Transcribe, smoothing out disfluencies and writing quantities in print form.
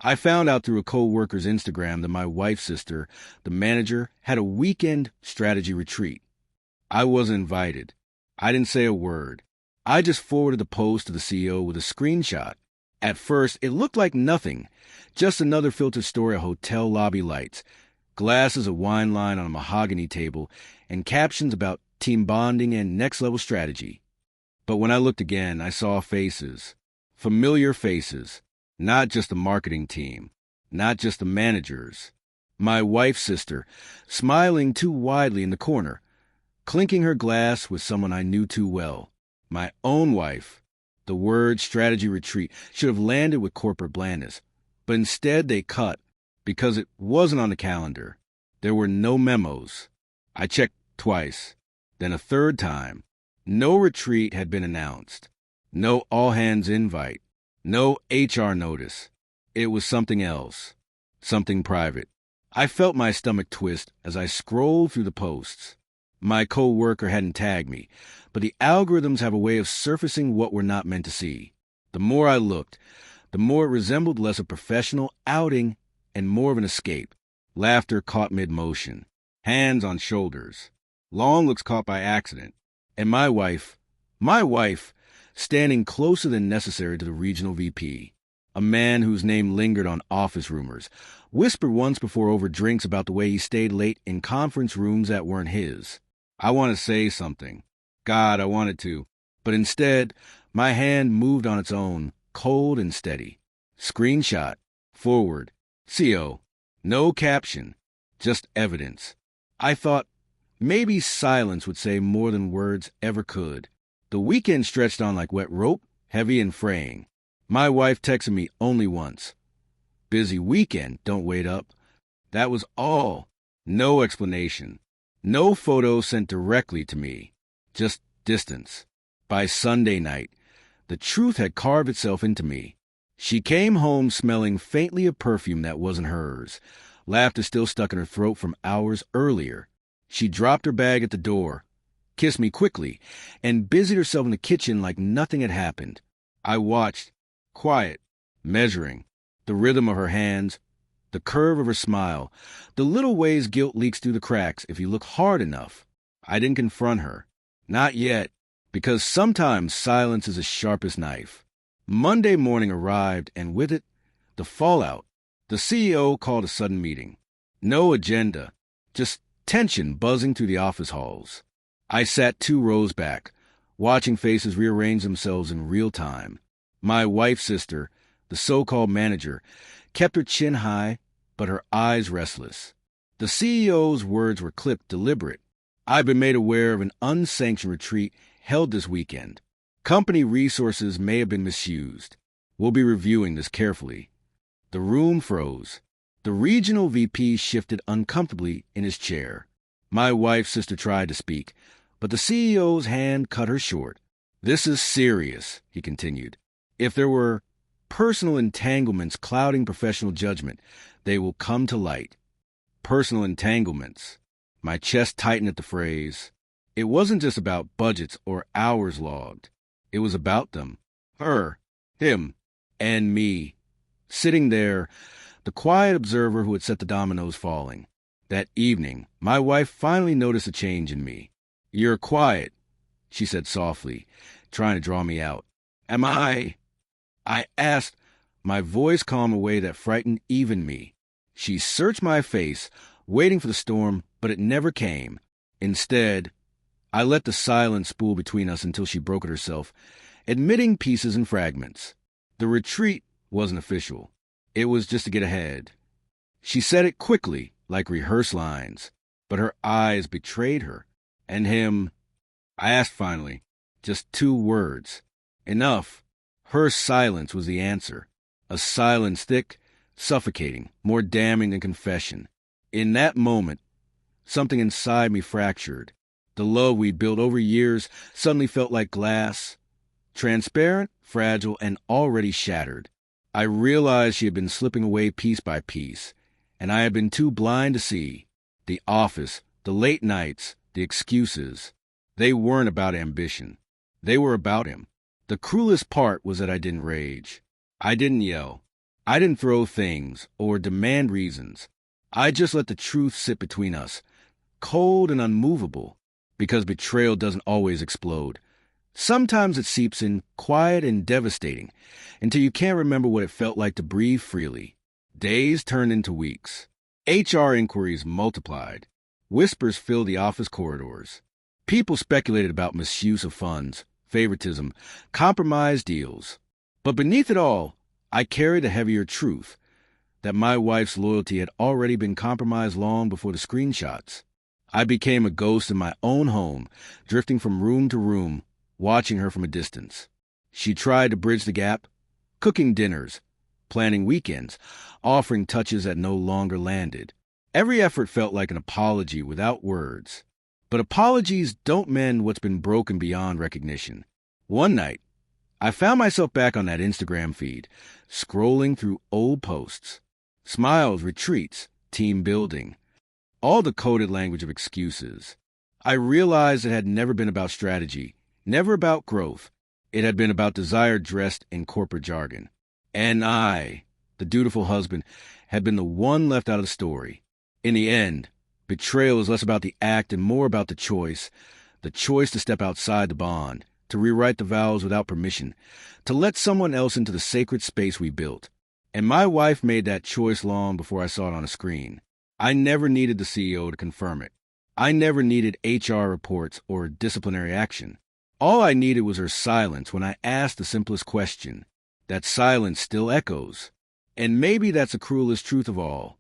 I found out through a co-worker's Instagram that my wife's sister, the manager, had a weekend strategy retreat. I wasn't invited. I didn't say a word. I just forwarded the post to the CEO with a screenshot. At first, it looked like nothing, just another filtered story of hotel lobby lights, glasses of wine line on a mahogany table, and captions about team bonding and next-level strategy. But when I looked again, I saw faces. Familiar faces. Not just the marketing team. Not just the managers. My wife's sister, smiling too widely in the corner, clinking her glass with someone I knew too well. My own wife. The word strategy retreat should have landed with corporate blandness, but instead they cut because it wasn't on the calendar. There were no memos. I checked twice, then a third time. No retreat had been announced. No all-hands invite. No HR notice. It was something else. Something private. I felt my stomach twist as I scrolled through the posts. My co-worker hadn't tagged me, but the algorithms have a way of surfacing what we're not meant to see. The more I looked, the more it resembled less a professional outing and more of an escape. Laughter caught mid-motion. Hands on shoulders. Long looks caught by accident. And my wife, standing closer than necessary to the regional VP. A man whose name lingered on office rumors, whispered once before over drinks about the way he stayed late in conference rooms that weren't his. I want to say something. God, I wanted to. But instead, my hand moved on its own, cold and steady. Screenshot. Forward. CO. No caption. Just evidence. I thought maybe silence would say more than words ever could. The weekend stretched on like wet rope, heavy and fraying. My wife texted me only once. Busy weekend, don't wait up. That was all. No explanation. No photo sent directly to me. Just distance. By Sunday night, the truth had carved itself into me. She came home smelling faintly of perfume that wasn't hers. Laughter still stuck in her throat from hours earlier. She dropped her bag at the door, kissed me quickly, and busied herself in the kitchen like nothing had happened. I watched, quiet, measuring, the rhythm of her hands, the curve of her smile, the little ways guilt leaks through the cracks if you look hard enough. I didn't confront her. Not yet, because sometimes silence is the sharpest knife. Monday morning arrived, and with it, the fallout. The CEO called a sudden meeting. No agenda, just tension buzzing through the office halls. I sat 2 rows back, watching faces rearrange themselves in real time. My wife's sister, the so-called manager, kept her chin high, but her eyes restless. The CEO's words were clipped deliberate. I've been made aware of an unsanctioned retreat held this weekend. Company resources may have been misused. We'll be reviewing this carefully. The room froze. The regional VP shifted uncomfortably in his chair. My wife's sister tried to speak, but the CEO's hand cut her short. This is serious, he continued. If there were personal entanglements clouding professional judgment, they will come to light. Personal entanglements. My chest tightened at the phrase. It wasn't just about budgets or hours logged. It was about them. Her, him, and me. Sitting there, the quiet observer who had set the dominoes falling. That evening, my wife finally noticed a change in me. You're quiet, she said softly, trying to draw me out. Am I asked, my voice calm a way that frightened even me. She searched my face, waiting for the storm, but it never came. Instead, I let the silence spool between us until she broke it herself, admitting pieces and fragments. The retreat wasn't official. It was just to get ahead. She said it quickly, like rehearsed lines, but her eyes betrayed her. And him, I asked finally, just 2 words. Enough. Her silence was the answer. A silence thick, suffocating, more damning than confession. In that moment, something inside me fractured. The love we'd built over years suddenly felt like glass, transparent, fragile, and already shattered. I realized she had been slipping away piece by piece, and I had been too blind to see. The office, the late nights, the excuses. They weren't about ambition. They were about him. The cruelest part was that I didn't rage. I didn't yell. I didn't throw things or demand reasons. I just let the truth sit between us, cold and unmovable, because betrayal doesn't always explode. Sometimes it seeps in, quiet and devastating, until you can't remember what it felt like to breathe freely. Days turned into weeks. HR inquiries multiplied. Whispers filled the office corridors. People speculated about misuse of funds, favoritism, compromised deals. But beneath it all, I carried a heavier truth, that my wife's loyalty had already been compromised long before the screenshots. I became a ghost in my own home, drifting from room to room, watching her from a distance. She tried to bridge the gap, cooking dinners, planning weekends, offering touches that no longer landed. Every effort felt like an apology without words. But apologies don't mend what's been broken beyond recognition. One night, I found myself back on that Instagram feed, scrolling through old posts. Smiles, retreats, team building. All the coded language of excuses. I realized it had never been about strategy, never about growth. It had been about desire dressed in corporate jargon. And I, the dutiful husband, had been the one left out of the story. In the end, betrayal is less about the act and more about the choice to step outside the bond, to rewrite the vows without permission, to let someone else into the sacred space we built. And my wife made that choice long before I saw it on a screen. I never needed the CEO to confirm it. I never needed HR reports or disciplinary action. All I needed was her silence when I asked the simplest question. That silence still echoes. And maybe that's the cruelest truth of all.